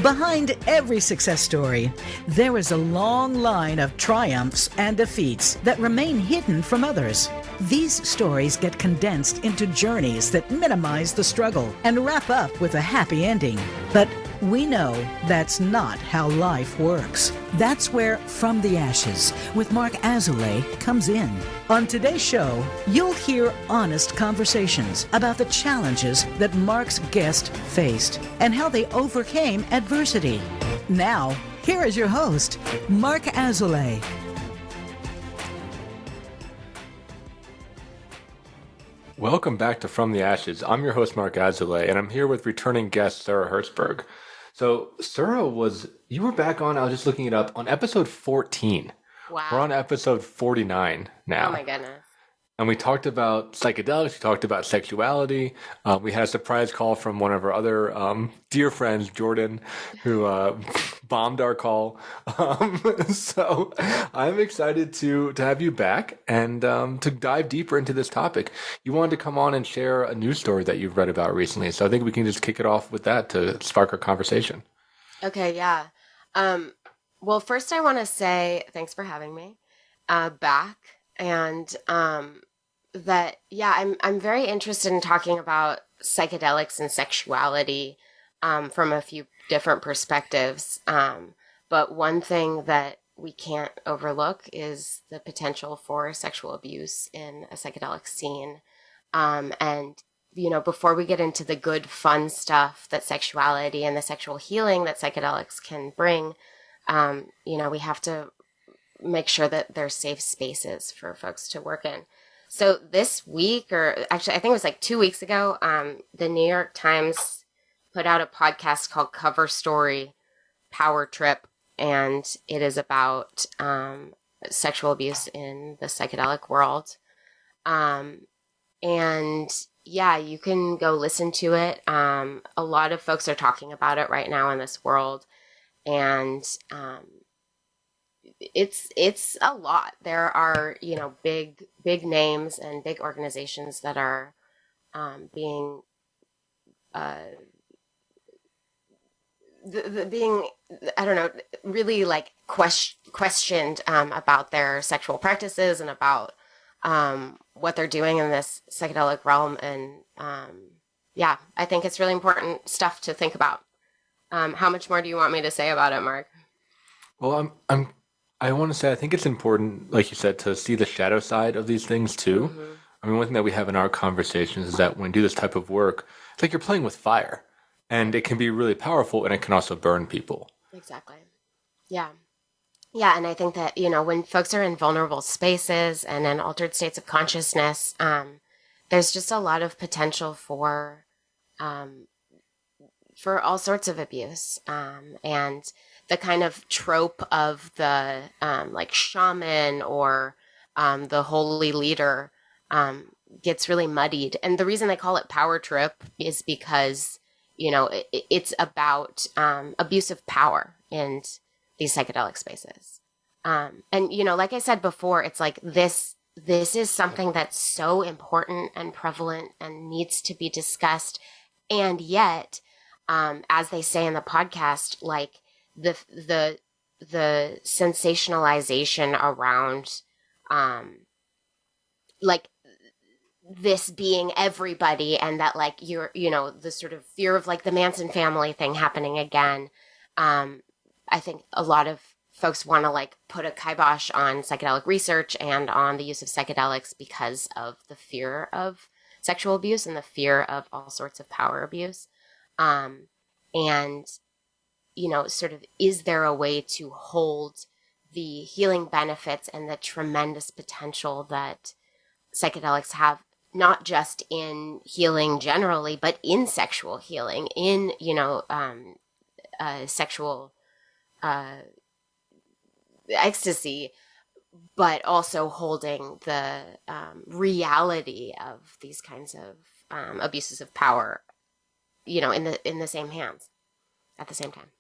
Behind every success story, there is a long line of triumphs and defeats that remain hidden from others. These stories get condensed into journeys that minimize the struggle and wrap up with a happy ending. But we know that's not how life works. That's where From the Ashes with Mark Azoulay comes in. On today's show, you'll hear honest conversations about the challenges that Mark's guest faced and how they overcame adversity. Now, here is your host, Mark Azoulay. Welcome back to From the Ashes. I'm your host, Mark Azoulay, and I'm here with returning guest, Sura Hertzberg. So, Sura you were back on, I was just looking it up, on episode 14. Wow. We're on episode 49 now. Oh my goodness. And we talked about psychedelics, we talked about sexuality. We had a surprise call from one of our other dear friends, Jordan, who bombed our call. So I'm excited to have you back and to dive deeper into this topic. You wanted to come on and share a news story that you've read about recently. So I think we can just kick it off with that to spark our conversation. Okay, yeah. Well, first I want to say thanks for having me back. And that, yeah, I'm very interested in talking about psychedelics and sexuality from a few different perspectives. But one thing that we can't overlook is the potential for sexual abuse in a psychedelic scene. And, you know, before we get into the good, fun stuff that sexuality and the sexual healing that psychedelics can bring, you know, we have to make sure that there's safe spaces for folks to work in. So this week, or actually I think it was like 2 weeks ago, the New York Times put out a podcast called Cover Story Power Trip, and it is about sexual abuse in the psychedelic world. And yeah, you can go listen to it. A lot of folks are talking about it right now in this world, and it's a lot. There are, you know, big names and big organizations that are being I don't know, really like questioned about their sexual practices and about what they're doing in this psychedelic realm. And yeah, I think it's really important stuff to think about. How much more do you want me to say about it, Mark? Well, I want to say I think it's important, like you said, to see the shadow side of these things too. Mm-hmm. I mean, one thing that we have in our conversations is that when you do this type of work, it's like you're playing with fire, and it can be really powerful, and it can also burn people. Exactly. Yeah. Yeah, and I think that, you know, when folks are in vulnerable spaces and in altered states of consciousness, there's just a lot of potential for all sorts of abuse, and the kind of trope of the like shaman or the holy leader gets really muddied. And the reason they call it power trip is because, you know, it's about abuse of power in these psychedelic spaces. And, you know, like I said before, it's like this is something that's so important and prevalent and needs to be discussed. And yet, as they say in the podcast, like, the sensationalization around like this being everybody, and that like you're, you know, the sort of fear of like the Manson family thing happening again. I think a lot of folks want to like put a kibosh on psychedelic research and on the use of psychedelics because of the fear of sexual abuse and the fear of all sorts of power abuse. And you know, sort of, is there a way to hold the healing benefits and the tremendous potential that psychedelics have, not just in healing generally, but in sexual healing, in, you know, sexual ecstasy, but also holding the reality of these kinds of abuses of power, you know, in the same hands at the same time.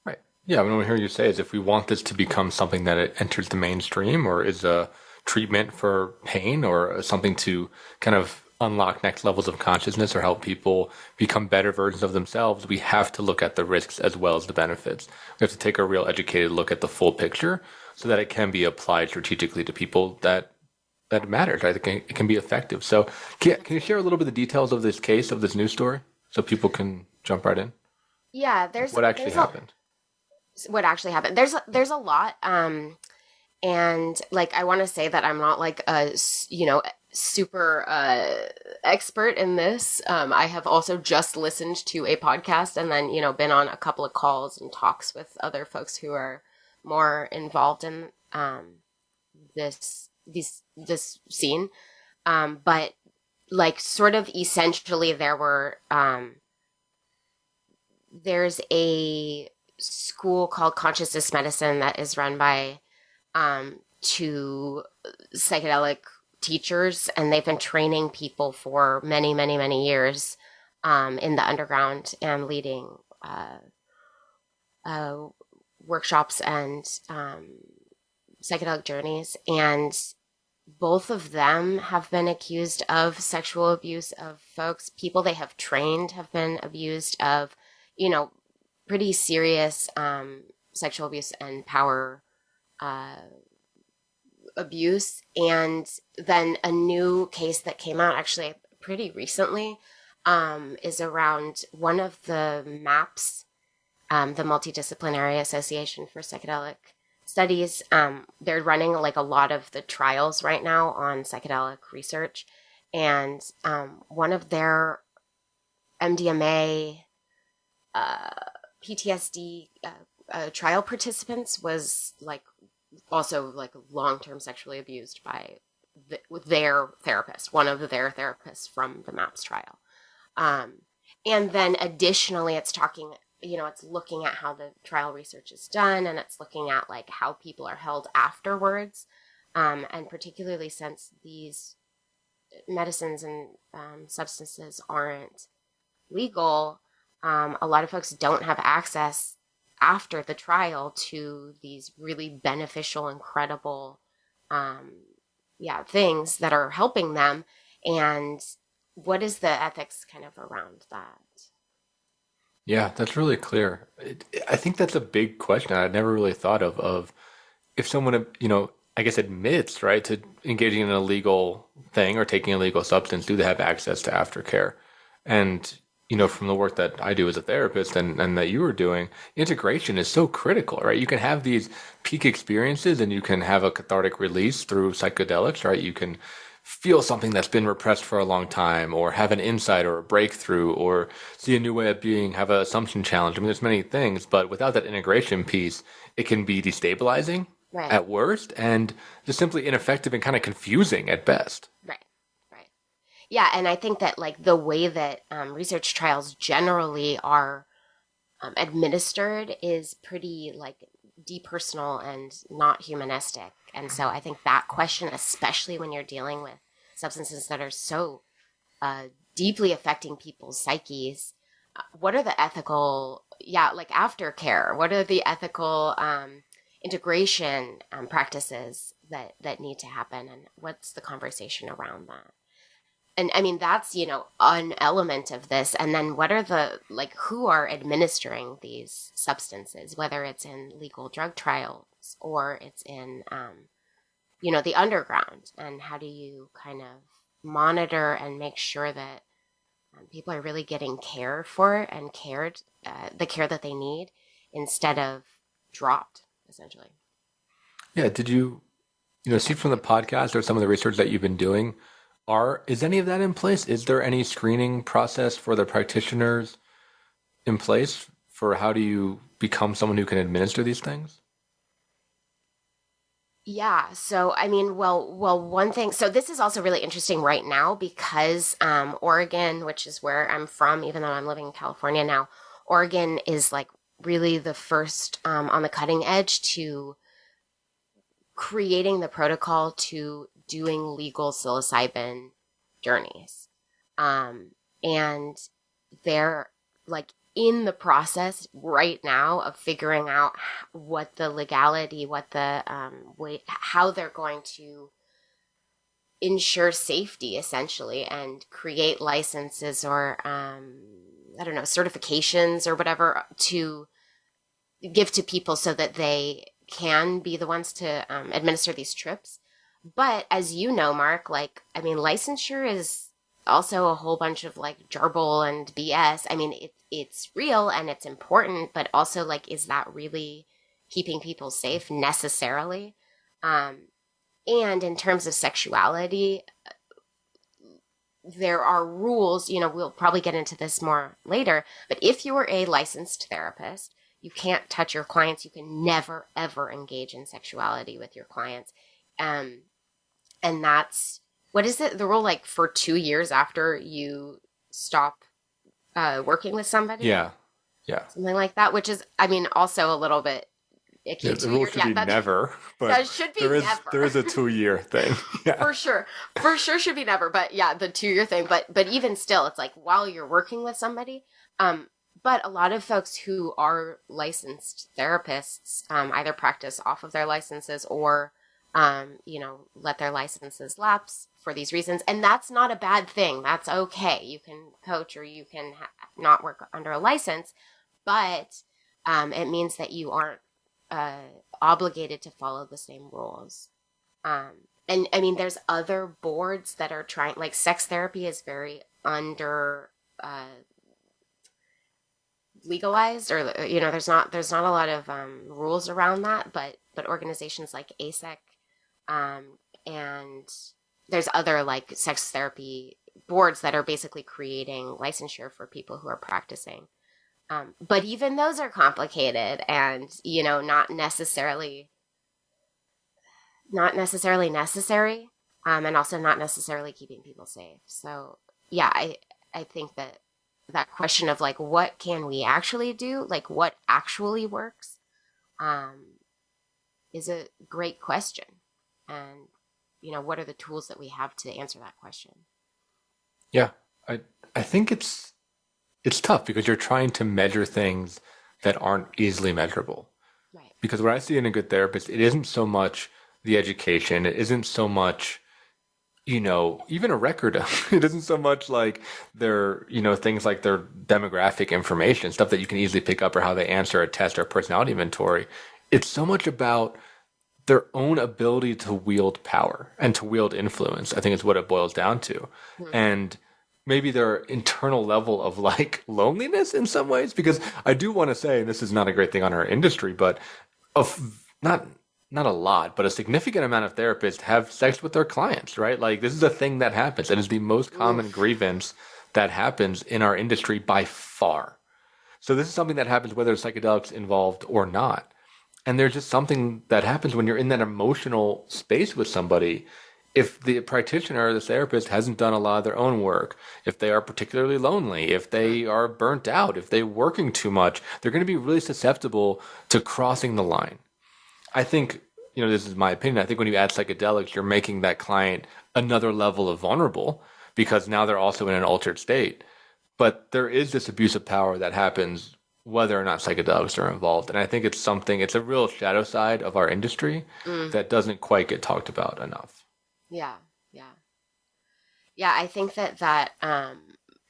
Right. Yeah, what I hear you say is if we want this to become something that it enters the mainstream or is a treatment for pain or something to kind of unlock next levels of consciousness or help people become better versions of themselves, we have to look at the risks as well as the benefits. We have to take a real educated look at the full picture so that it can be applied strategically to people that matters, right? It can be effective. So can you share a little bit of the details of this case, of this news story, so people can jump right in? Yeah, what actually happened. What actually happened. There's a lot. And like, I want to say that I'm not like a, super expert in this. I have also just listened to a podcast and then, been on a couple of calls and talks with other folks who are more involved in this scene. But like, sort of essentially there's a school called Consciousness Medicine that is run by two psychedelic teachers, and they've been training people for many, many, many years in the underground and leading workshops and psychedelic journeys. And both of them have been accused of sexual abuse of folks. People they have trained have been abused of, pretty serious sexual abuse and power abuse. And then a new case that came out actually pretty recently is around one of the MAPS, the Multidisciplinary Association for Psychedelic Studies. They're running like a lot of the trials right now on psychedelic research. And one of their MDMA PTSD trial participants was like also like long-term sexually abused by their therapist, one of their therapists from the MAPS trial. And then additionally, it's talking, it's looking at how the trial research is done, and it's looking at like how people are held afterwards. And particularly since these medicines and substances aren't legal, a lot of folks don't have access after the trial to these really beneficial, incredible, things that are helping them. And what is the ethics kind of around that? Yeah, that's really clear. I think that's a big question I'd never really thought of if someone, I guess admits, right, to engaging in an illegal thing or taking a illegal substance, do they have access to aftercare? And from the work that I do as a therapist and that you were doing, integration is so critical, right? You can have these peak experiences and you can have a cathartic release through psychedelics, right? You can feel something that's been repressed for a long time, or have an insight or a breakthrough, or see a new way of being, have an assumption challenge. I mean, there's many things, but without that integration piece, it can be destabilizing at worst and just simply ineffective and kind of confusing at best. Right. Yeah, and I think that like the way that research trials generally are administered is pretty like depersonal and not humanistic. And so I think that question, especially when you're dealing with substances that are so deeply affecting people's psyches, what are the ethical, aftercare? What are the ethical integration practices that need to happen? And what's the conversation around that? And I mean, that's, an element of this. And then what are who are administering these substances, whether it's in legal drug trials or it's in, the underground? And how do you kind of monitor and make sure that people are really getting cared for and the care that they need instead of dropped, essentially? Yeah. Did you, see from the podcast or some of the research that you've been doing, is any of that in place? Is there any screening process for the practitioners in place for how do you become someone who can administer these things? Yeah. So, I mean, one thing, so this is also really interesting right now because Oregon, which is where I'm from, even though I'm living in California now, Oregon is like really the first on the cutting edge to creating the protocol to doing legal psilocybin journeys. And they're like in the process right now of figuring out what the legality, what the way, how they're going to ensure safety essentially and create licenses or I don't know, certifications or whatever to give to people so that they can be the ones to administer these trips. But as you know, Mark, like, I mean, licensure is also a whole bunch of like jarble and BS. I mean, it's real and it's important, but also like, is that really keeping people safe necessarily? And in terms of sexuality, there are rules, you know, we'll probably get into this more later, but if you're a licensed therapist, you can't touch your clients. You can never, ever engage in sexuality with your clients. And that's, what is it? The rule, like, for 2 years after you stop working with somebody? Yeah. Something like that, which is, I mean, also a little bit icky. Yeah, the rule should be never. But that should be never. There is a 2-year thing. Yeah. For sure should be never. But yeah, the 2-year thing. But even still, it's like while you're working with somebody. But a lot of folks who are licensed therapists either practice off of their licenses or, you know, let their licenses lapse for these reasons. And that's not a bad thing. That's okay. You can coach or you can not work under a license, but it means that you aren't obligated to follow the same rules. And I mean, there's other boards that are trying, like sex therapy is very under legalized, or you know, there's not a lot of rules around that, but organizations like ASEC and there's other like sex therapy boards that are basically creating licensure for people who are practicing. But even those are complicated and, you know, not necessarily necessary, and also not necessarily keeping people safe. So yeah, I think that question of like, what can we actually do? Like what actually works, is a great question. And, you know, what are the tools that we have to answer that question? Yeah. I think it's tough because you're trying to measure things that aren't easily measurable. Right. Because what I see in a good therapist, it isn't so much the education. It isn't so much, you know, even a record. It isn't so much like their, you know, things like their demographic information, stuff that you can easily pick up or how they answer a test or a personality inventory. It's so much about their own ability to wield power and to wield influence, I think is what it boils down to. Mm-hmm. And maybe their internal level of like loneliness in some ways, because I do want to say, and this is not a great thing on our industry, but not a lot, but a significant amount of therapists have sex with their clients, right? Like this is a thing that happens. It is the most common grievance that happens in our industry by far. So this is something that happens whether psychedelics involved or not. And there's just something that happens when you're in that emotional space with somebody. If the practitioner or the therapist hasn't done a lot of their own work, if they are particularly lonely, if they are burnt out, if they're working too much, they're going to be really susceptible to crossing the line. I think, you know, this is my opinion. I think when you add psychedelics, you're making that client another level of vulnerable because now they're also in an altered state. But there is this abuse of power that happens whether or not psychedelics are involved. And I think it's a real shadow side of our industry that doesn't quite get talked about enough. Yeah. I think that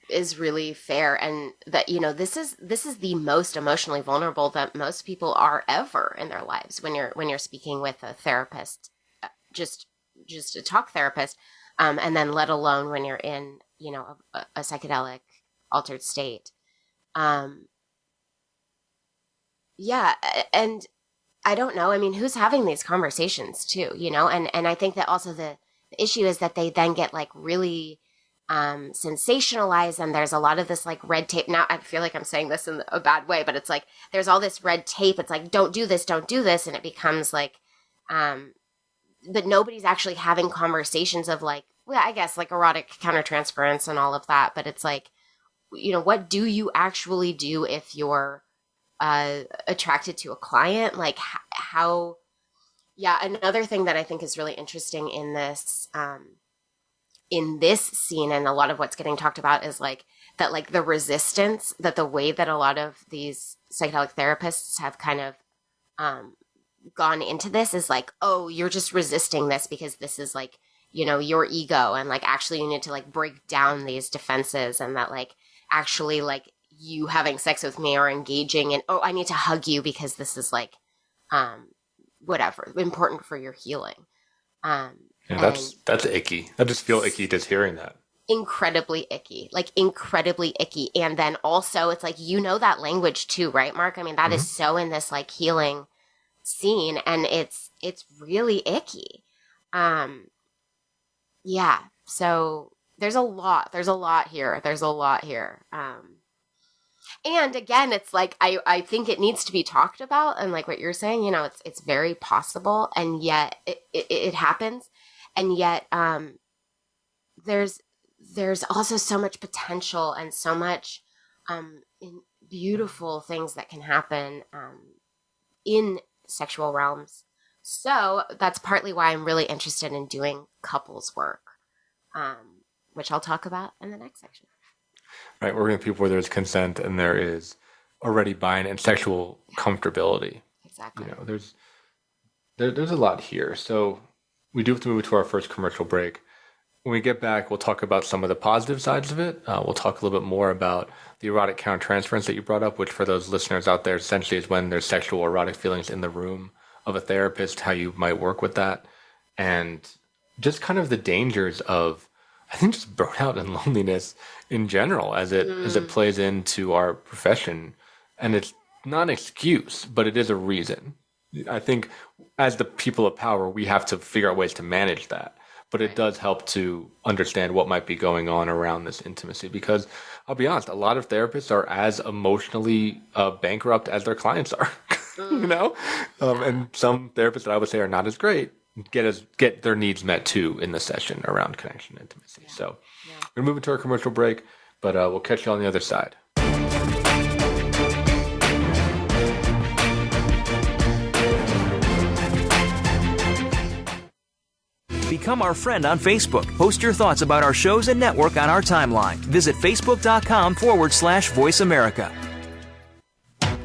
is really fair, and that, you know, this is the most emotionally vulnerable that most people are ever in their lives when you're speaking with a therapist, just a talk therapist, and then let alone when you're in, you know, a psychedelic altered state. Yeah, and I don't know. I mean, who's having these conversations too, you know? And I think that also the issue is that they then get like really sensationalized, and there's a lot of this like red tape. Now I feel like I'm saying this in a bad way, but it's like there's all this red tape. It's like, don't do this, and it becomes like, but nobody's actually having conversations of like, well, I guess like erotic countertransference and all of that. But it's like, you know, what do you actually do if you're attracted to a client? Like how, yeah. Another thing that I think is really interesting in this scene, and a lot of what's getting talked about is like that, like the resistance, that the way that a lot of these psychedelic therapists have kind of gone into this is like, oh, you're just resisting this because this is like, your ego, and like actually you need to like break down these defenses, and that like actually like you having sex with me or engaging in, I need to hug you because this is like whatever, important for your healing. Yeah, that's icky. I just feel icky just hearing that. Incredibly icky. And then also it's like, that language too, right, Mark? I mean, that is so in this like healing scene, and it's really icky. Yeah. So there's a lot here. And again, it's like, I think it needs to be talked about. And like what you're saying, it's very possible. And yet it happens. And yet there's also so much potential and so much beautiful things that can happen in sexual realms. So that's partly why I'm really interested in doing couples work, which I'll talk about in the next section. Right, working with people where there's consent and there is already buy-in and sexual comfortability. Exactly. There's a lot here. So we do have to move to our first commercial break. When we get back, we'll talk about some of the positive sides of it. We'll talk a little bit more about the erotic countertransference that you brought up, which for those listeners out there, essentially is when there's sexual erotic feelings in the room of a therapist, how you might work with that, and just kind of the dangers of, I think, just burnout and loneliness in general as it plays into our profession. And it's not an excuse, but it is a reason. I think as the people of power, we have to figure out ways to manage that. But it does help to understand what might be going on around this intimacy, because I'll be honest, a lot of therapists are as emotionally bankrupt as their clients are, and some therapists that I would say are not as great get their needs met too in the session around connection and intimacy. Yeah. So we're moving to our commercial break, but we'll catch you on the other side. Become our friend on Facebook. Post your thoughts about our shows and network on our timeline. Visit facebook.com/Voice America.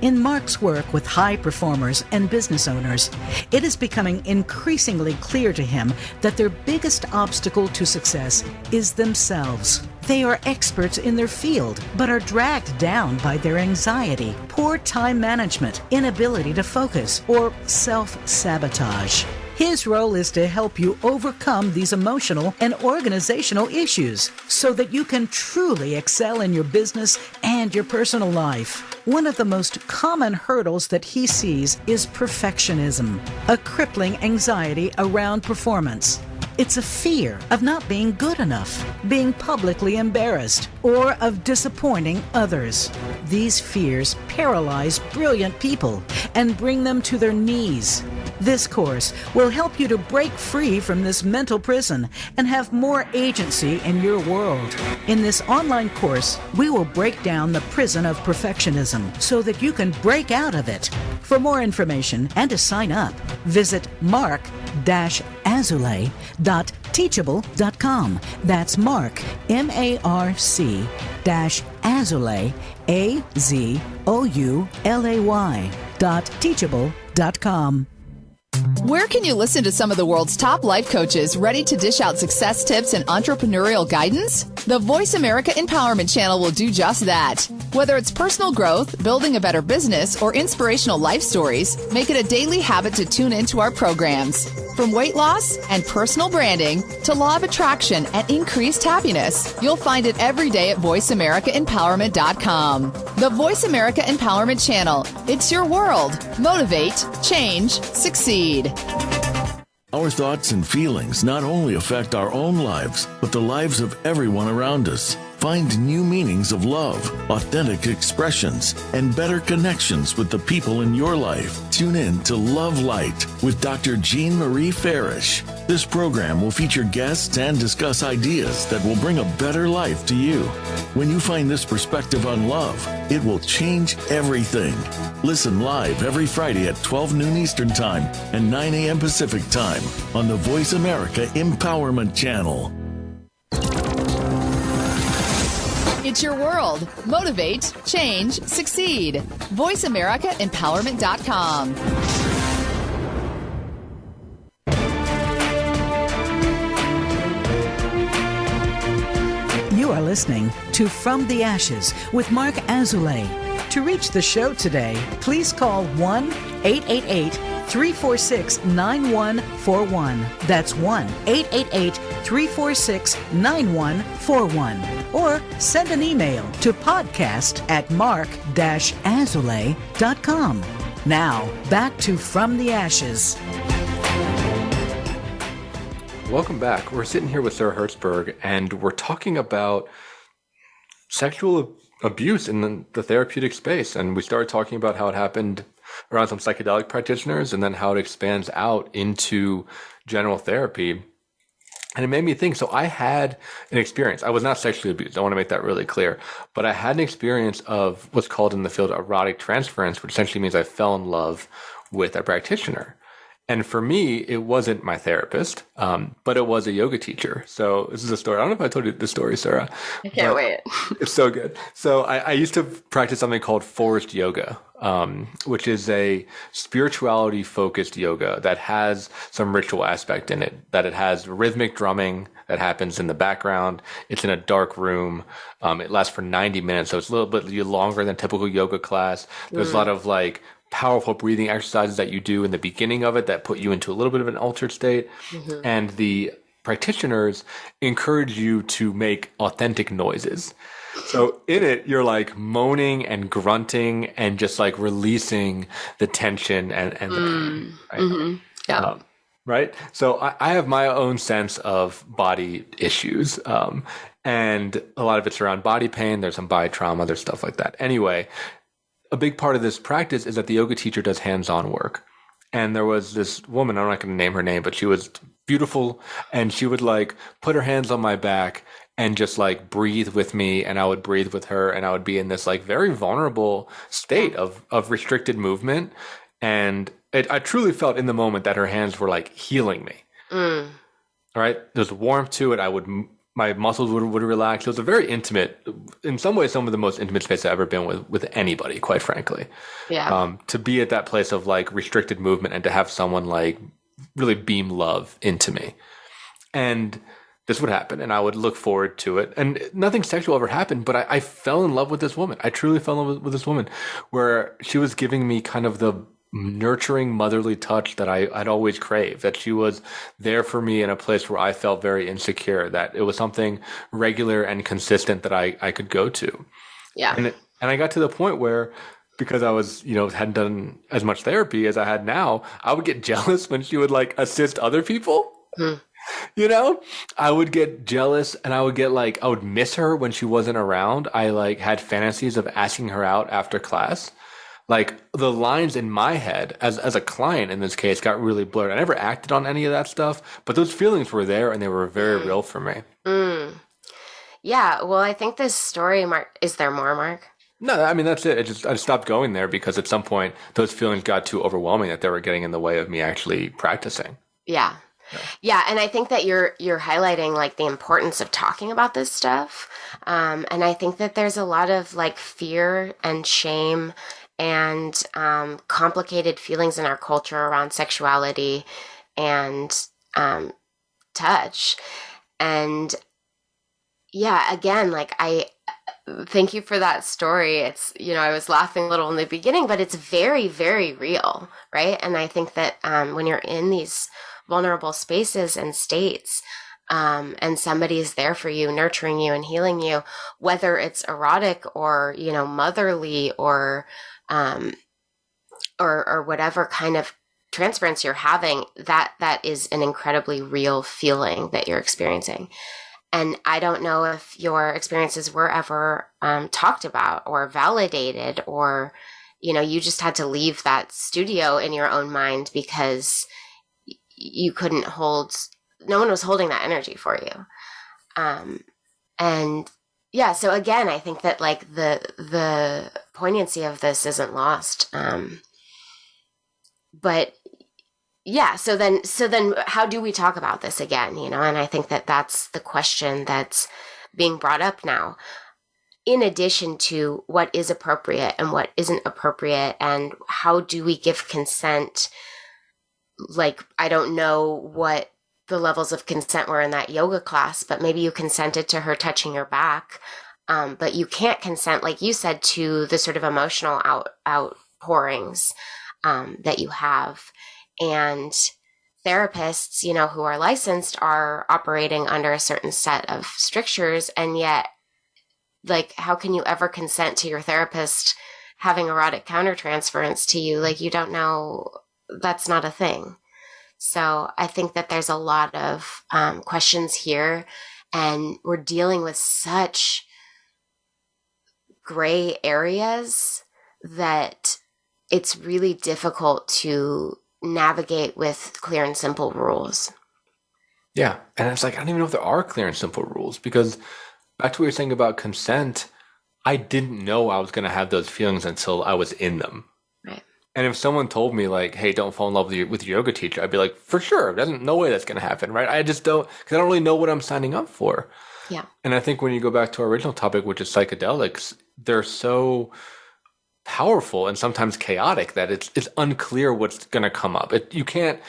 In Mark's work with high performers and business owners, it is becoming increasingly clear to him that their biggest obstacle to success is themselves. They are experts in their field, but are dragged down by their anxiety, poor time management, inability to focus, or self-sabotage. His role is to help you overcome these emotional and organizational issues so that you can truly excel in your business and your personal life. One of the most common hurdles that he sees is perfectionism, a crippling anxiety around performance. It's a fear of not being good enough, being publicly embarrassed, or of disappointing others. These fears paralyze brilliant people and bring them to their knees. This course will help you to break free from this mental prison and have more agency in your world. In this online course, we will break down the prison of perfectionism so that you can break out of it. For more information and to sign up, visit mark-azulay.teachable.com. That's Mark, MARC-Azulay, AZOULAY.teachable.com. Where can you listen to some of the world's top life coaches ready to dish out success tips and entrepreneurial guidance? The Voice America Empowerment Channel will do just that. Whether it's personal growth, building a better business, or inspirational life stories, make it a daily habit to tune into our programs. From weight loss and personal branding to law of attraction and increased happiness, you'll find it every day at VoiceAmericaEmpowerment.com. The Voice America Empowerment Channel. It's your world. Motivate, change, succeed. Our thoughts and feelings not only affect our own lives, but the lives of everyone around us. Find new meanings of love, authentic expressions, and better connections with the people in your life. Tune in to Love Light with Dr. Jean Marie Farish. This program will feature guests and discuss ideas that will bring a better life to you. When you find this perspective on love, it will change everything. Listen live every Friday at 12 noon Eastern Time and 9 a.m. Pacific Time on the Voice America Empowerment Channel. It's your world. Motivate, change, succeed. VoiceAmericaEmpowerment.com. listening to From the Ashes with Mark Azoulay. To reach the show today, please call 1-888-346-9141. That's 1-888-346-9141. Or send an email to podcast@mark-azoulay.com. Now, back to From the Ashes. Welcome back. We're sitting here with Sura Hertzberg, and we're talking about sexual abuse in the therapeutic space. And we started talking about how it happened around some psychedelic practitioners and then how it expands out into general therapy. And it made me think, so I had an experience. I was not sexually abused. I want to make that really clear. But I had an experience of what's called in the field erotic transference, which essentially means I fell in love with a practitioner. And for me, it wasn't my therapist, but it was a yoga teacher. So this is a story. I don't know if I told you this story, Sarah. I can't wait. It's so good. So I used to practice something called forest yoga, which is a spirituality-focused yoga that has some ritual aspect in it, that it has rhythmic drumming that happens in the background. It's in a dark room. It lasts for 90 minutes, so it's a little bit longer than a typical yoga class. There's a lot of powerful breathing exercises that you do in the beginning of it that put you into a little bit of an altered state. And the practitioners encourage you to make authentic noises. So in it, you're moaning and grunting and just releasing the tension and the pain. Right? Yeah. Right? So I have my own sense of body issues. And a lot of it's around body pain. There's some body trauma. There's stuff like that. Anyway, a big part of this practice is that the yoga teacher does hands-on work. And there was this woman, I'm not going to name her name, but she was beautiful. And she would put her hands on my back and just breathe with me. And I would breathe with her. And I would be in this very vulnerable state of restricted movement. And I truly felt in the moment that her hands were healing me. All right. There's warmth to it. My muscles would relax. It was a very intimate, in some ways, some of the most intimate space I've ever been with anybody, quite frankly. Yeah. To be at that place of restricted movement and to have someone really beam love into me. And this would happen and I would look forward to it. And nothing sexual ever happened, but I fell in love with this woman. I truly fell in love with this woman where she was giving me kind of the nurturing motherly touch that I'd always craved, that she was there for me in a place where I felt very insecure, that it was something regular and consistent that I could go to. Yeah. And I got to the point where, because I was, hadn't done as much therapy as I had now, I would get jealous when she would assist other people. I would get jealous and I would get I would miss her when she wasn't around. I had fantasies of asking her out after class. The lines in my head as a client in this case got really blurred. I never acted on any of that stuff, but those feelings were there and they were very real for me. Yeah. Well, I think this story, Mark, is there more, Mark? No, I mean, that's it. I just stopped going there because at some point those feelings got too overwhelming that they were getting in the way of me actually practicing. Yeah. Yeah. And I think that you're highlighting the importance of talking about this stuff. And I think that there's a lot of fear and shame and complicated feelings in our culture around sexuality and touch. And yeah, again, I thank you for that story. It's, I was laughing a little in the beginning, but it's very, very real, right? And I think that when you're in these vulnerable spaces and states, and somebody is there for you, nurturing you and healing you, whether it's erotic or, motherly or whatever kind of transference you're having, that is an incredibly real feeling that you're experiencing. And I don't know if your experiences were ever talked about or validated, or, you just had to leave that studio in your own mind because you couldn't no one was holding that energy for you. And yeah, so again, I think that the poignancy of this isn't lost. But yeah, so then how do we talk about this again, And I think that that's the question that's being brought up now, in addition to what is appropriate and what isn't appropriate, and how do we give consent? I don't know what the levels of consent were in that yoga class, but maybe you consented to her touching your back. But you can't consent, like you said, to the sort of emotional outpourings that you have. And therapists, who are licensed are operating under a certain set of strictures. And yet, like, how can you ever consent to your therapist having erotic countertransference to you? Like, you don't know, that's not a thing. So I think that there's a lot of questions here, and we're dealing with such gray areas that it's really difficult to navigate with clear and simple rules. Yeah. And it's like, I don't even know if there are clear and simple rules, because back to what you're saying about consent, I didn't know I was going to have those feelings until I was in them. Right. And if someone told me, like, hey, don't fall in love with your yoga teacher, I'd be like, for sure. There's no way that's going to happen, right? I just don't, because I don't really know what I'm signing up for. Yeah. And I think when you go back to our original topic, which is psychedelics, they're so powerful and sometimes chaotic that it's unclear what's going to come up. You can't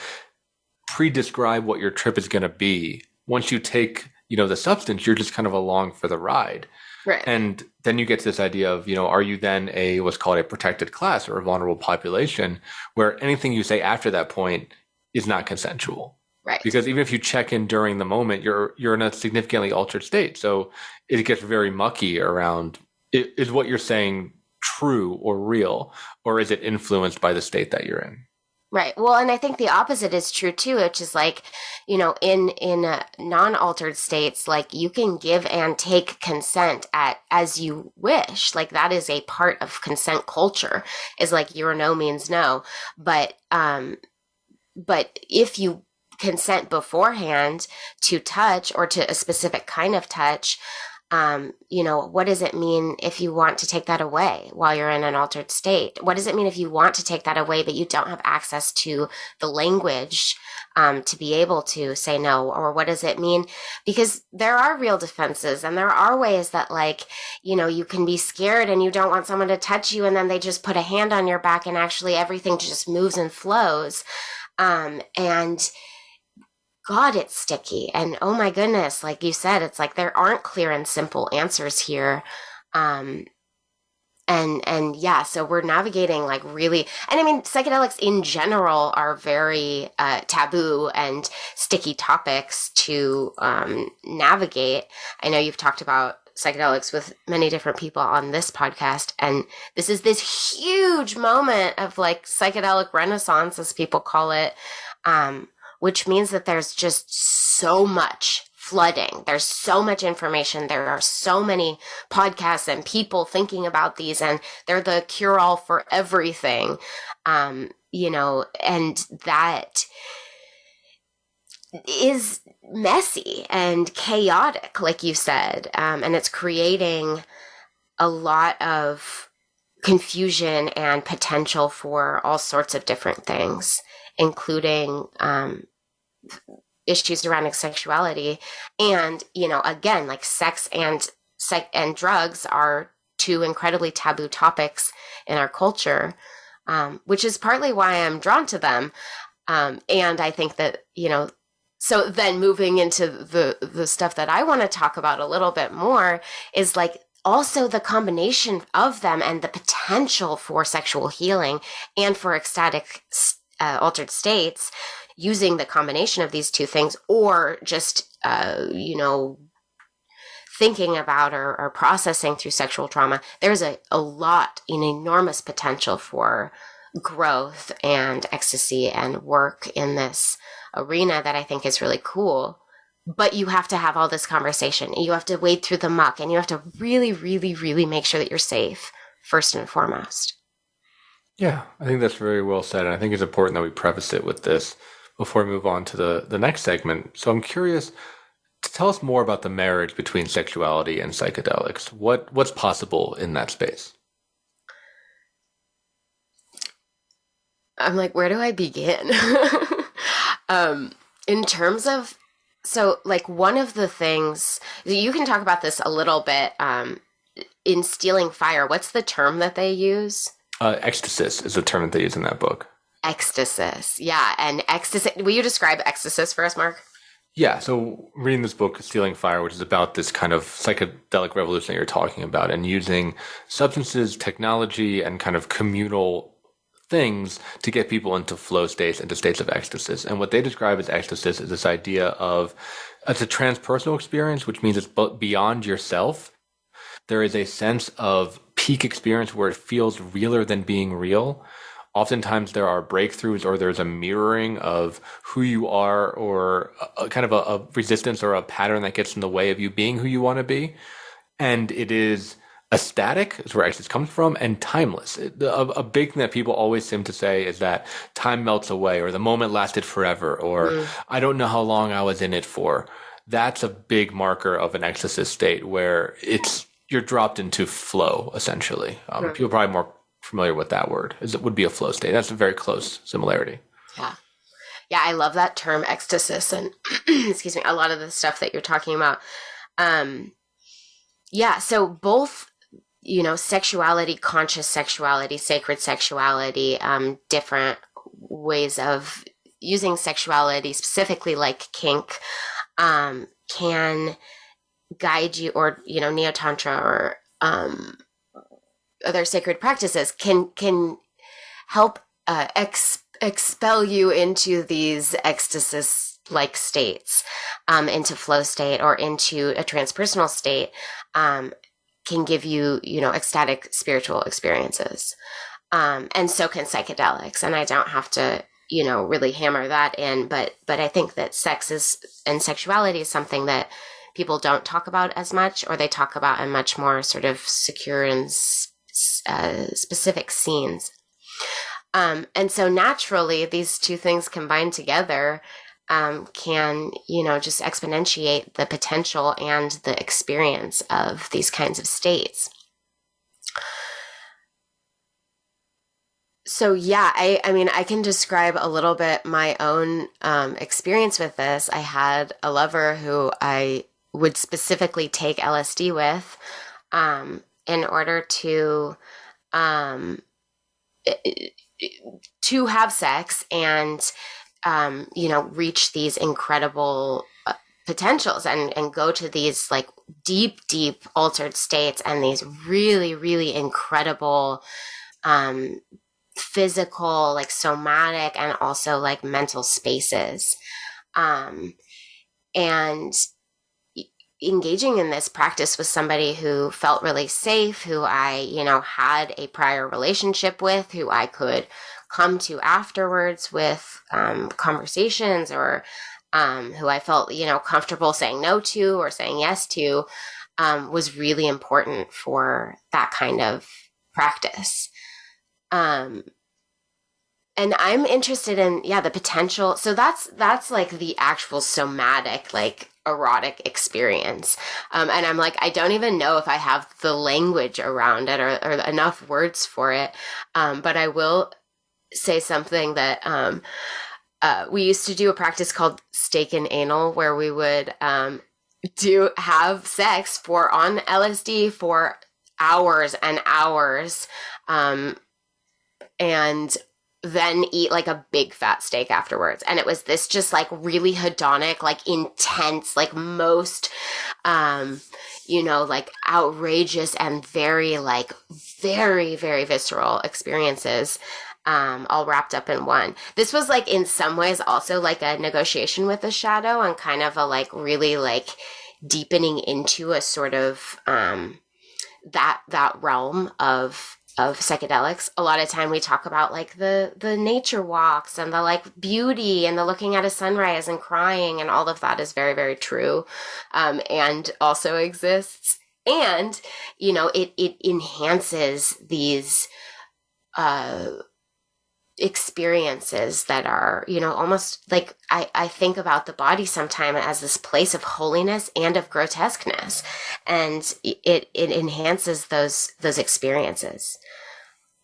pre-describe what your trip is going to be. Once you take, the substance, you're just kind of along for the ride. Right. And then you get to this idea of, are you then what's called a protected class or a vulnerable population, where anything you say after that point is not consensual. Right. Because even if you check in during the moment, you're in a significantly altered state. So it gets very mucky around, is what you're saying true or real, or is it influenced by the state that you're in? Right. Well, and I think the opposite is true too, which is like, in non-altered states, like, you can give and take consent as you wish. Like, that is a part of consent culture, is like your no means no. But if you consent beforehand to touch, or to a specific kind of touch, what does it mean if you want to take that away while you're in an altered state? What does it mean if you want to take that away, but you don't have access to the language to be able to say no? Or what does it mean? Because there are real defenses, and there are ways that, like, you can be scared and you don't want someone to touch you, and then they just put a hand on your back and actually everything just moves and flows. And God, it's sticky. And oh my goodness, like you said, it's like there aren't clear and simple answers here. And yeah, so we're navigating like really, and I mean, psychedelics in general are very taboo and sticky topics to navigate. I know you've talked about psychedelics with many different people on this podcast, and this is this huge moment of like psychedelic renaissance, as people call it, which means that there's just so much flooding. There's so much information. There are so many podcasts and people thinking about these, and they're the cure-all for everything, and that is messy and chaotic, like you said, and it's creating a lot of confusion and potential for all sorts of different things, including issues surrounding sexuality. And, again, like sex and drugs are two incredibly taboo topics in our culture, which is partly why I'm drawn to them. And I think that, so then moving into the stuff that I want to talk about a little bit more is like also the combination of them and the potential for sexual healing and for ecstatic altered states, using the combination of these two things, or just, thinking about or processing through sexual trauma. There's an enormous potential for growth and ecstasy and work in this arena that I think is really cool. But you have to have all this conversation. You have to wade through the muck, and you have to really, really, really make sure that you're safe first and foremost. Yeah, I think that's very well said. And I think it's important that we preface it with this before we move on to the next segment. So I'm curious to tell us more about the marriage between sexuality and psychedelics. What's possible in that space? I'm like, where do I begin? In terms of, so like one of the things, you can talk about this a little bit, in Stealing Fire. What's the term that they use? Ecstasis is the term that they use in that book. Ecstasis. Yeah. And ecstasy. Will you describe ecstasis for us, Mark? Yeah, so reading this book, Stealing Fire, which is about this kind of psychedelic revolution that you're talking about, and using substances, technology, and kind of communal things to get people into flow states, into states of ecstasy. And what they describe as ecstasy is this idea of it's a transpersonal experience, which means it's beyond yourself. There is a sense of peak experience where it feels realer than being real. Oftentimes there are breakthroughs, or there's a mirroring of who you are, or a kind of a resistance or a pattern that gets in the way of you being who you want to be. And it is aesthetic, is where ecstasy comes from, and timeless. A big thing that people always seem to say is that time melts away, or the moment lasted forever, or I don't know how long I was in it for. That's a big marker of an ecstasy state where you're dropped into flow, essentially. People are probably more familiar with that word, as it would be a flow state. That's a very close similarity. Yeah, I love that term ecstasy, and excuse me, a lot of the stuff that you're talking about. So both, sexuality, conscious sexuality, sacred sexuality, different ways of using sexuality, specifically like kink, can guide you, or, neo-tantra, or other sacred practices can help expel you into these ecstasy-like states, into flow state, or into a transpersonal state, can give you, ecstatic spiritual experiences. And so can psychedelics. And I don't have to, really hammer that in, but I think that sex and sexuality is something that people don't talk about as much, or they talk about in much more sort of secure and specific scenes. And so naturally, these two things combined together can, just exponentiate the potential and the experience of these kinds of states. So yeah, I can describe a little bit my own experience with this. I had a lover who I would specifically take LSD with in order to have sex and reach these incredible potentials and go to these like deep altered states, and these really, really incredible physical, like somatic, and also like mental spaces. And engaging in this practice with somebody who felt really safe, who I, had a prior relationship with, who I could come to afterwards with conversations, or who I felt, comfortable saying no to or saying yes to, was really important for that kind of practice. And I'm interested in, the potential. So that's like the actual somatic, like erotic experience. And I'm like, I don't even know if I have the language around it or enough words for it. But I will say something that we used to do a practice called steak and anal, where we would have sex on LSD for hours and hours, and then eat like a big fat steak afterwards. And it was this just like really hedonic, like intense, like most, like outrageous and very, very visceral experiences, all wrapped up in one. This was like in some ways also like a negotiation with the shadow, and kind of a like really like deepening into a sort of that realm of psychedelics. A lot of time we talk about like the nature walks and the like beauty and the looking at a sunrise and crying, and all of that is very, very true, and also exists. And it enhances these experiences that are, almost like I think about the body sometimes as this place of holiness and of grotesqueness, and it enhances those experiences.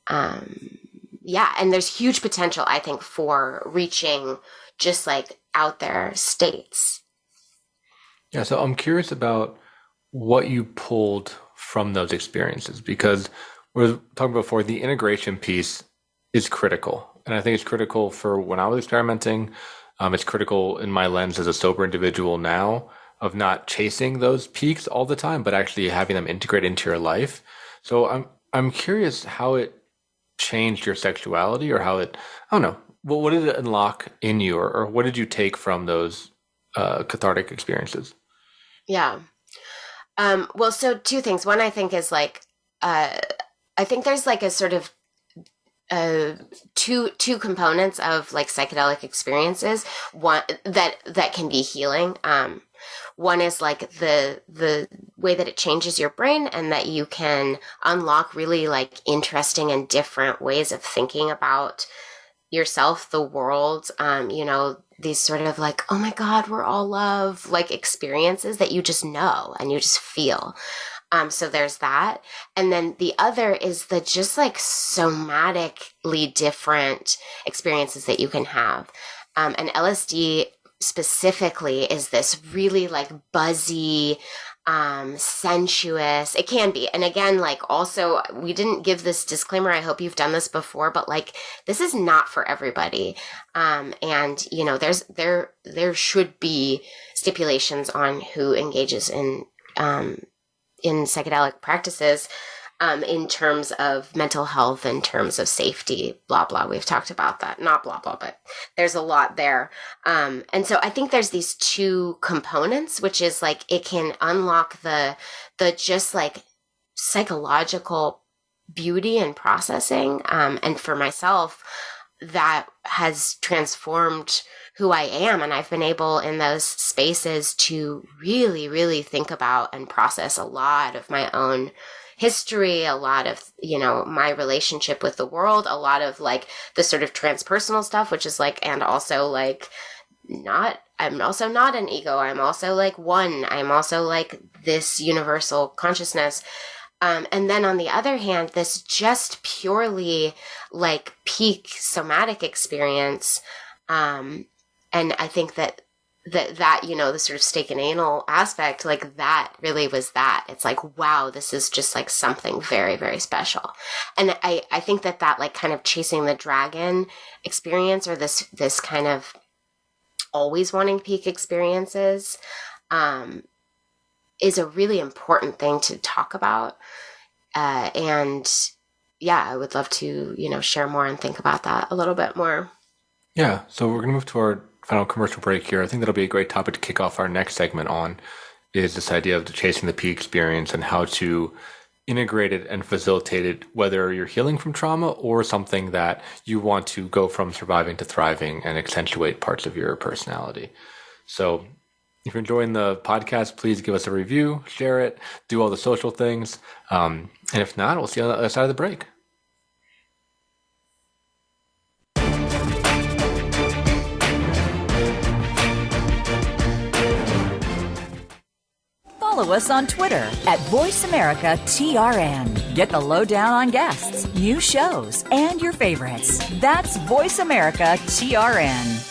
And there's huge potential, I think, for reaching just like out there states. Yeah, so I'm curious about what you pulled from those experiences, because we were talking before, the integration piece is critical. And I think it's critical for when I was experimenting. It's critical in my lens as a sober individual now of not chasing those peaks all the time, but actually having them integrate into your life. So I'm curious how it changed your sexuality, or how it, I don't know, what did it unlock in you, or what did you take from those cathartic experiences? Yeah. Well, so two things. One, I think, is like, I think there's like a sort of two components of like psychedelic experiences. One that can be healing. One is like the way that it changes your brain, and that you can unlock really like interesting and different ways of thinking about yourself, the world, these sort of like, oh my God, we're all love, like experiences that you just know and you just feel. So there's that. And then the other is the just like somatically different experiences that you can have. And LSD specifically is this really like buzzy, sensuous, it can be. And again, like also, we didn't give this disclaimer. I hope you've done this before, but like, this is not for everybody. And there should be stipulations on who engages in psychedelic practices, in terms of mental health, in terms of safety, blah, blah. We've talked about that. Not blah, blah, but there's a lot there. And so I think there's these two components, which is like, it can unlock the just like psychological beauty and processing. And for myself, that has transformed who I am. And I've been able in those spaces to really, really think about and process a lot of my own history, a lot of, my relationship with the world, a lot of like the sort of transpersonal stuff, which is like, and also like I'm also not an ego. I'm also like one. I'm also like this universal consciousness. And then on the other hand, this just purely like peak somatic experience. And I think that, the sort of steak and anal aspect, like that really was that. It's like, wow, this is just like something very, very special. And I think that like kind of chasing the dragon experience, or this kind of always wanting peak experiences, is a really important thing to talk about. And yeah, I would love to, share more and think about that a little bit more. Yeah. So we're going to move to our final commercial break here. I think that'll be a great topic to kick off our next segment on, is this idea of chasing the peak experience and how to integrate it and facilitate it, whether you're healing from trauma or something that you want to go from surviving to thriving and accentuate parts of your personality. So if you're enjoying the podcast, please give us a review, share it, do all the social things. And if not, we'll see you on the other side of the break. Follow us on Twitter at VoiceAmericaTRN. Get the lowdown on guests, new shows, and your favorites. That's VoiceAmericaTRN.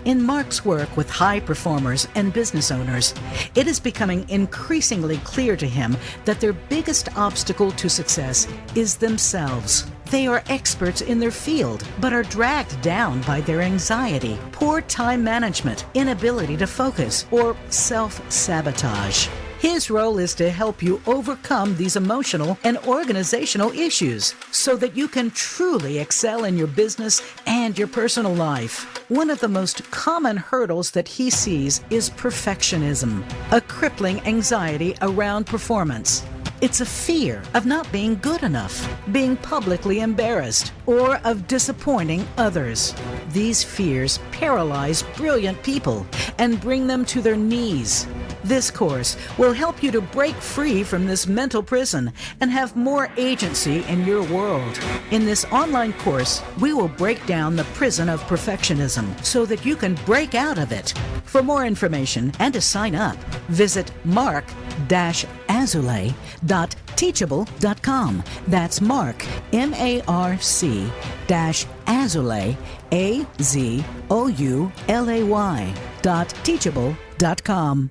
In Mark's work with high performers and business owners, it is becoming increasingly clear to him that their biggest obstacle to success is themselves. They are experts in their field, but are dragged down by their anxiety, poor time management, inability to focus, or self-sabotage. His role is to help you overcome these emotional and organizational issues so that you can truly excel in your business and your personal life. One of the most common hurdles that he sees is perfectionism, a crippling anxiety around performance. It's a fear of not being good enough, being publicly embarrassed, or of disappointing others. These fears paralyze brilliant people and bring them to their knees. This course will help you to break free from this mental prison and have more agency in your world. In this online course, we will break down the prison of perfectionism so that you can break out of it. For more information and to sign up, visit marc-azulay.teachable.com. That's Marc, MARC-azulay, AZOULAY.teachable.com.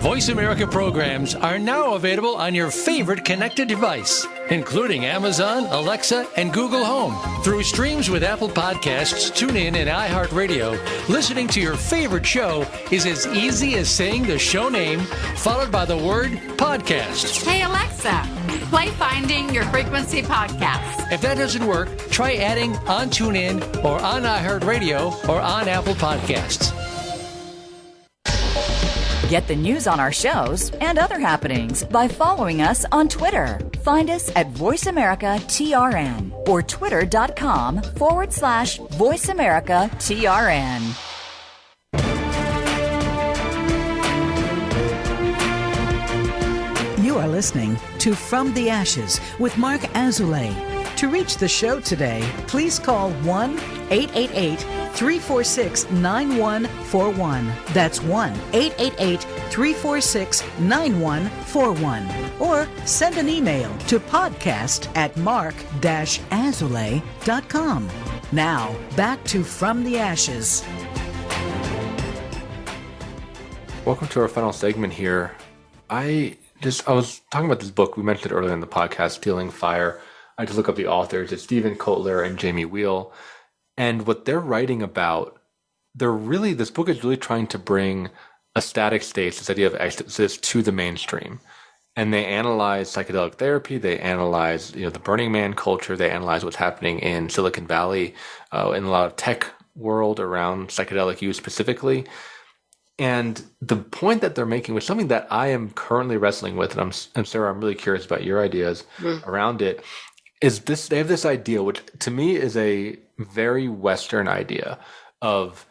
Voice America programs are now available on your favorite connected device, including Amazon, Alexa, and Google Home. Through streams with Apple Podcasts, TuneIn, and iHeartRadio, listening to your favorite show is as easy as saying the show name followed by the word podcast. Hey, Alexa, play Finding Your Frequency podcast. If that doesn't work, try adding on TuneIn or on iHeartRadio or on Apple Podcasts. Get the news on our shows and other happenings by following us on Twitter. Find us at VoiceAmericaTRN or twitter.com/VoiceAmericaTRN. You are listening to From the Ashes with Mark Azoulay. To reach the show today, please call 1-888-346-9141. That's 1-888-346-9141. Or send an email to podcast@mark-azoulay.com. Now, back to From the Ashes. Welcome to our final segment here. I was talking about this book. We mentioned it earlier in the podcast, Stealing Fire. I had to look up the authors. It's Stephen Kotler and Jamie Wheel. And what they're writing about, this book is really trying to bring a static state, this idea of ecstasy, to the mainstream. And they analyze psychedelic therapy. They analyze, the Burning Man culture. They analyze what's happening in Silicon Valley, in a lot of tech world around psychedelic use specifically. And the point that they're making was something that I am currently wrestling with, and Sarah, I'm really curious about your ideas around it. Is this? They have this idea, which to me is a very Western idea, of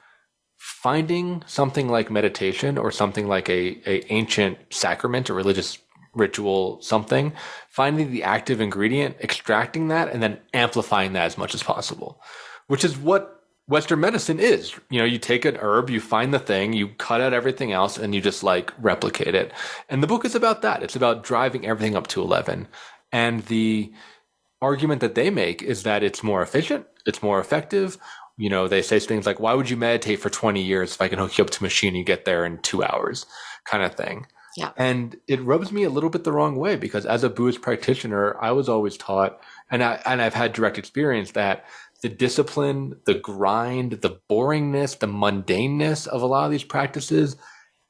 finding something like meditation or something like a ancient sacrament or religious ritual, something, finding the active ingredient, extracting that, and then amplifying that as much as possible, which is what Western medicine is. You take an herb, you find the thing, you cut out everything else, and you just replicate it. And the book is about that. It's about driving everything up to 11. And the argument that they make is that it's more efficient, it's more effective. They say things like, why would you meditate for 20 years if I can hook you up to a machine and you get there in 2 hours, kind of thing. Yeah. And it rubs me a little bit the wrong way, because as a Buddhist practitioner, I was always taught, and I've had direct experience, that the discipline, the grind, the boringness, the mundaneness of a lot of these practices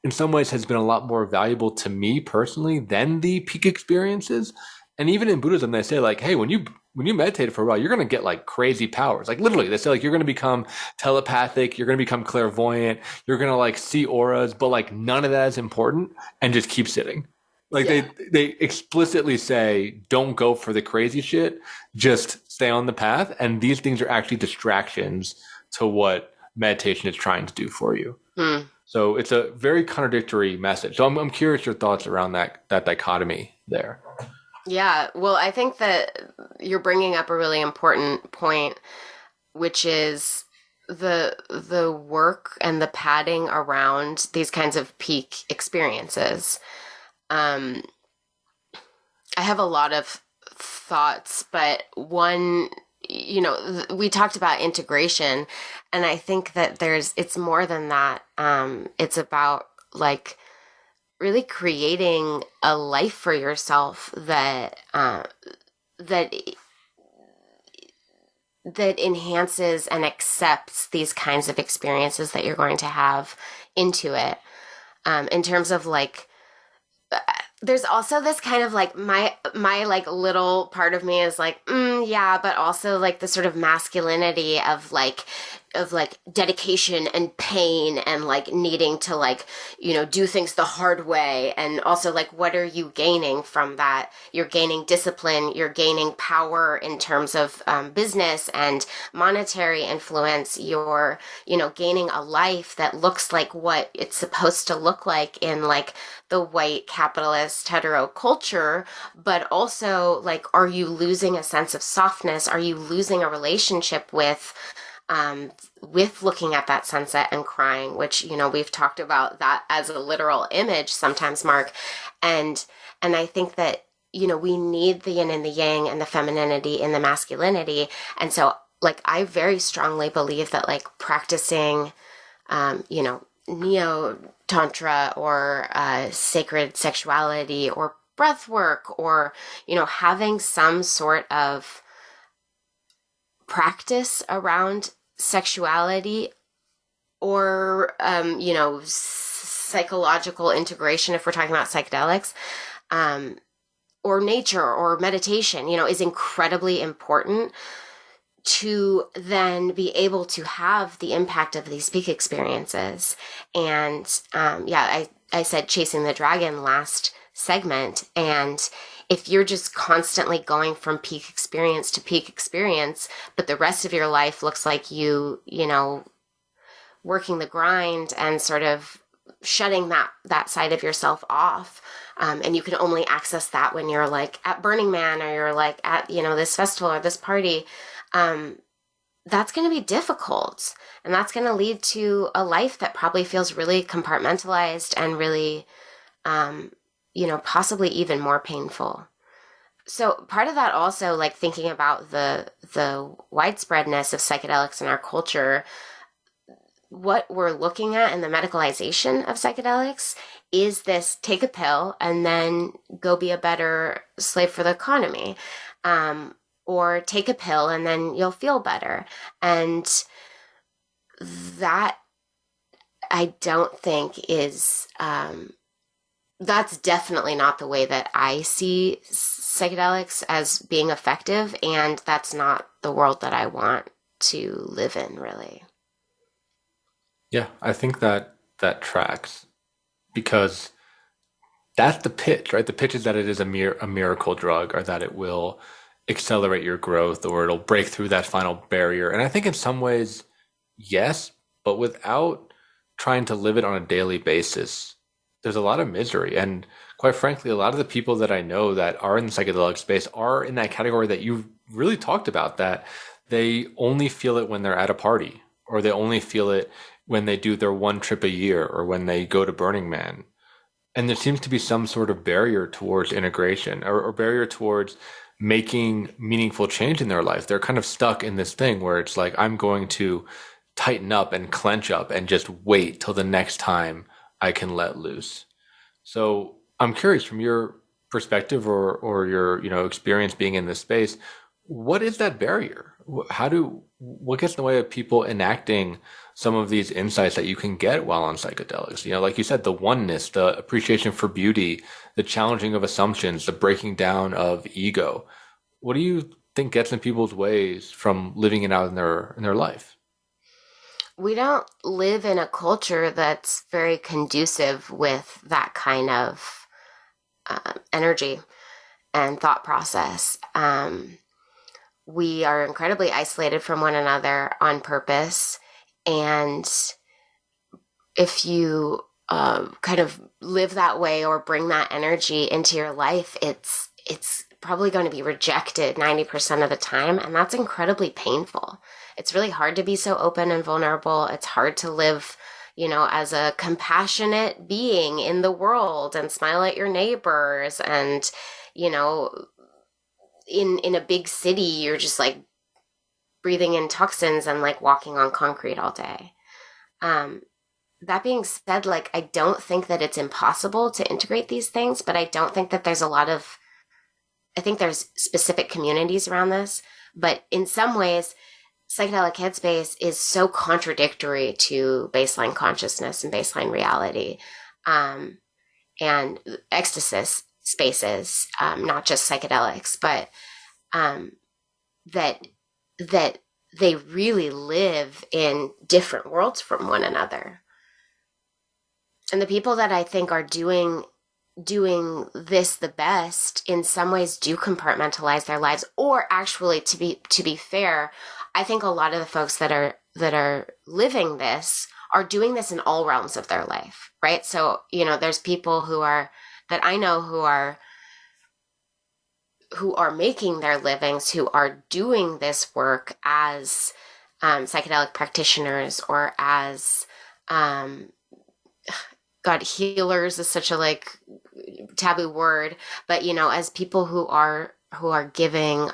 in some ways has been a lot more valuable to me personally than the peak experiences. And even in Buddhism, they say hey, when you meditate for a while, you're going to get crazy powers. Literally, they say you're going to become telepathic, you're going to become clairvoyant, you're going to see auras, but none of that is important, and just keep sitting. They explicitly say, don't go for the crazy shit, just stay on the path. And these things are actually distractions to what meditation is trying to do for you. So it's a very contradictory message. So I'm curious your thoughts around that dichotomy there. Yeah, well, I think that you're bringing up a really important point, which is the work and the padding around these kinds of peak experiences. I have a lot of thoughts, but one, we talked about integration, and I think that it's more than that. It's about really creating a life for yourself that enhances and accepts these kinds of experiences that you're going to have into it. In terms of there's also this kind of my little part of me is yeah, but also the sort of masculinity of dedication and pain and needing to do things the hard way. And also what are you gaining from that? You're gaining discipline, you're gaining power in terms of business and monetary influence. You're, gaining a life that looks like what it's supposed to look like in the white capitalist hetero culture. But also are you losing a sense of softness? Are you losing a relationship with looking at that sunset and crying, which, we've talked about that as a literal image sometimes, Mark. And I think that, we need the yin and the yang and the femininity and the masculinity. And so I very strongly believe that practicing, neo-tantra or sacred sexuality or breath work or, having some sort of practice around sexuality or, psychological integration, if we're talking about psychedelics, or nature or meditation, is incredibly important to then be able to have the impact of these peak experiences. And I said chasing the dragon last segment. And if you're just constantly going from peak experience to peak experience, but the rest of your life looks like you working the grind and sort of shutting that side of yourself off. And you can only access that when you're like at Burning Man or you're like at, this festival or this party. That's going to be difficult. And that's going to lead to a life that probably feels really compartmentalized and really, possibly even more painful. So part of that also, like thinking about the widespreadness of psychedelics in our culture, what we're looking at in the medicalization of psychedelics is this: take a pill and then go be a better slave for the economy. Or take a pill and then you'll feel better. And that I don't think is, that's definitely not the way that I see psychedelics as being effective. And that's not the world that I want to live in, really. Yeah, I think that tracks, because that's the pitch, right? The pitch is that it is a miracle drug, or that it will accelerate your growth, or it'll break through that final barrier. And I think in some ways, yes, but without trying to live it on a daily basis, there's a lot of misery. And quite frankly, a lot of the people that I know that are in the psychedelic space are in that category that you really talked about, that they only feel it when they're at a party, or they only feel it when they do their one trip a year, or when they go to Burning Man. And there seems to be some sort of barrier towards integration, or barrier towards making meaningful change in their life. They're kind of stuck in this thing where it's like, I'm going to tighten up and clench up and just wait till the next time I can let loose. So I'm curious, from your perspective or your experience being in this space, what is that barrier? What gets in the way of people enacting some of these insights that you can get while on psychedelics? Like you said, the oneness, the appreciation for beauty, the challenging of assumptions, the breaking down of ego. What do you think gets in people's ways from living it out in their life? We don't live in a culture that's very conducive with that kind of energy and thought process. We are incredibly isolated from one another on purpose. And if you kind of live that way or bring that energy into your life, it's probably going to be rejected 90% of the time. And that's incredibly painful. It's really hard to be so open and vulnerable. It's hard to live, as a compassionate being in the world and smile at your neighbors. And, in a big city, you're just like breathing in toxins and like walking on concrete all day. That being said, like, I don't think that it's impossible to integrate these things, but I don't think that I think there's specific communities around this, but in some ways, psychedelic headspace is so contradictory to baseline consciousness and baseline reality, and ecstasy spaces, not just psychedelics, but that they really live in different worlds from one another. And the people that I think are doing this the best in some ways do compartmentalize their lives, or actually, to be fair, I think a lot of the folks that are living this are doing this in all realms of their life, right? So, there's people that I know who are making their livings, who are doing this work as psychedelic practitioners, or as healers is such a taboo word, but as people who are giving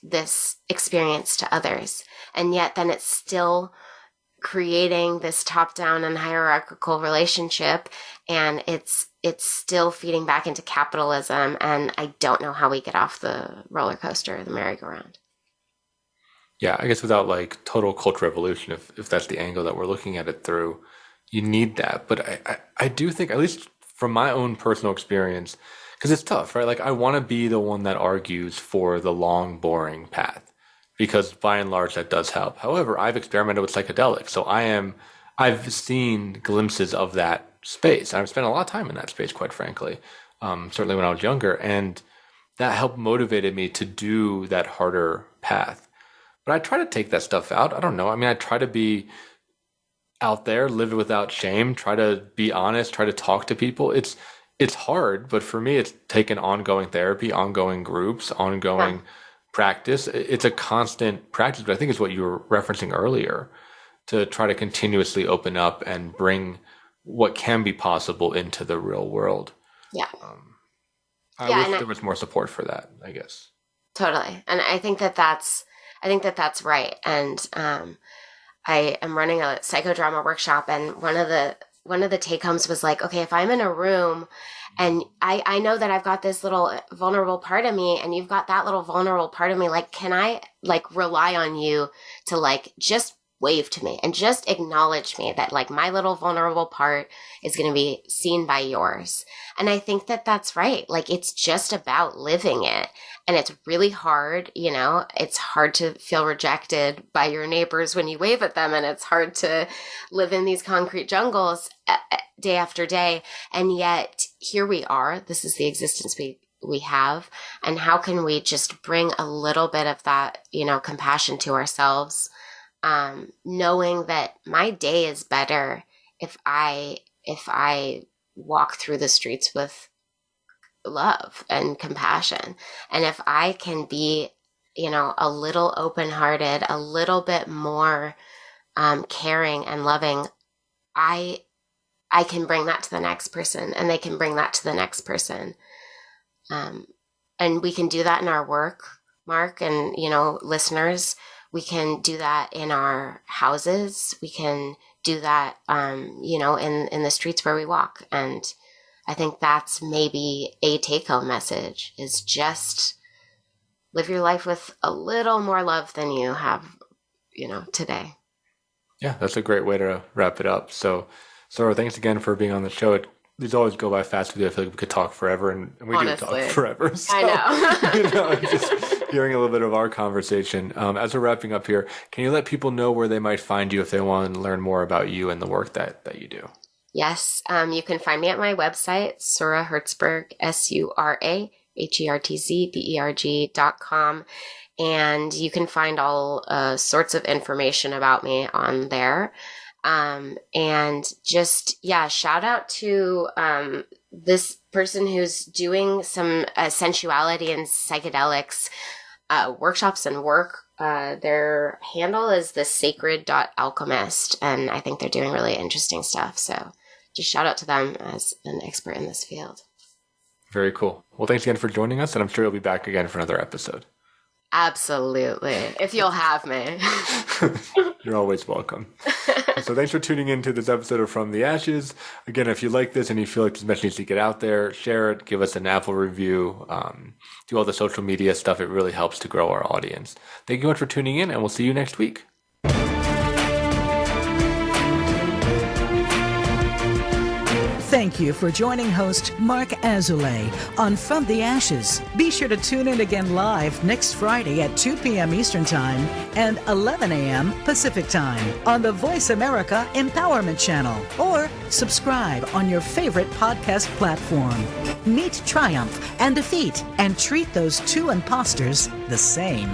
this experience to others. And yet then it's still creating this top-down and hierarchical relationship, and it's still feeding back into capitalism, and I don't know how we get off the roller coaster, the merry-go-round. Yeah, I guess without like total cultural revolution, if that's the angle that we're looking at it through, you need that. But I do think, at least from my own personal experience, because it's tough, right? Like I want to be the one that argues for the long, boring path, because by and large that does help. However, I've experimented with psychedelics, so I've seen glimpses of that space. I've spent a lot of time in that space, quite frankly, certainly when I was younger, and that helped motivated me to do that harder path. But I try to take that stuff out. I don't know. I mean, I try to be out there, live without shame, try to be honest, try to talk to people. It's hard, but for me, it's taken ongoing therapy, ongoing groups, ongoing practice. It's a constant practice, but I think it's what you were referencing earlier, to try to continuously open up and bring what can be possible into the real world. Yeah. I wish there was more support for that, I guess. Totally. And I think that that's right. And I am running a psychodrama workshop, and one of the take-homes was like, okay, if I'm in a room and I know that I've got this little vulnerable part of me and you've got that little vulnerable part of me, like, can I like rely on you to like just wave to me and just acknowledge me that like my little vulnerable part is going to be seen by yours? And I think that that's right. Like, it's just about living it. And it's really hard, you know, it's hard to feel rejected by your neighbors when you wave at them. And it's hard to live in these concrete jungles day after day. And yet here we are. This is the existence we have. And how can we just bring a little bit of that, you know, compassion to ourselves, knowing that my day is better if I walk through the streets with love and compassion. And if I can be, you know, a little open-hearted, a little bit more caring and loving, I can bring that to the next person, and they can bring that to the next person. And we can do that in our work, Mark, and, you know, listeners. We can do that in our houses. We can do that, you know, in the streets where we walk. And I think that's maybe a take-home message, is just live your life with a little more love than you have, you know, today. Yeah, that's a great way to wrap it up. So, Sura, thanks again for being on the show. These always go by fast with you. I feel like we could talk forever, and we Honestly, do talk forever. So, I know. You know, just hearing a little bit of our conversation. As we're wrapping up here, can you let people know where they might find you if they want to learn more about you and the work that you do? Yes, you can find me at my website, Sura Hertzberg, SuraHertzberg.com. And you can find all sorts of information about me on there. And just, shout out to this person who's doing some sensuality and psychedelics workshops and work. Their handle is the sacred.alchemist, and I think they're doing really interesting stuff. So just shout out to them as an expert in this field. Very cool. Well, thanks again for joining us, and I'm sure you'll be back again for another episode. Absolutely. If you'll have me. You're always welcome. So thanks for tuning in to this episode of From the Ashes. Again, if you like this and you feel like this message needs to get out there, share it, give us an Apple review, do all the social media stuff. It really helps to grow our audience. Thank you much for tuning in, and we'll see you next week. Thank you for joining host Mark Azoulay on From the Ashes. Be sure to tune in again live next Friday at 2 p.m. Eastern Time and 11 a.m. Pacific Time on the Voice America Empowerment Channel, or subscribe on your favorite podcast platform. Meet triumph and defeat, and treat those two imposters the same.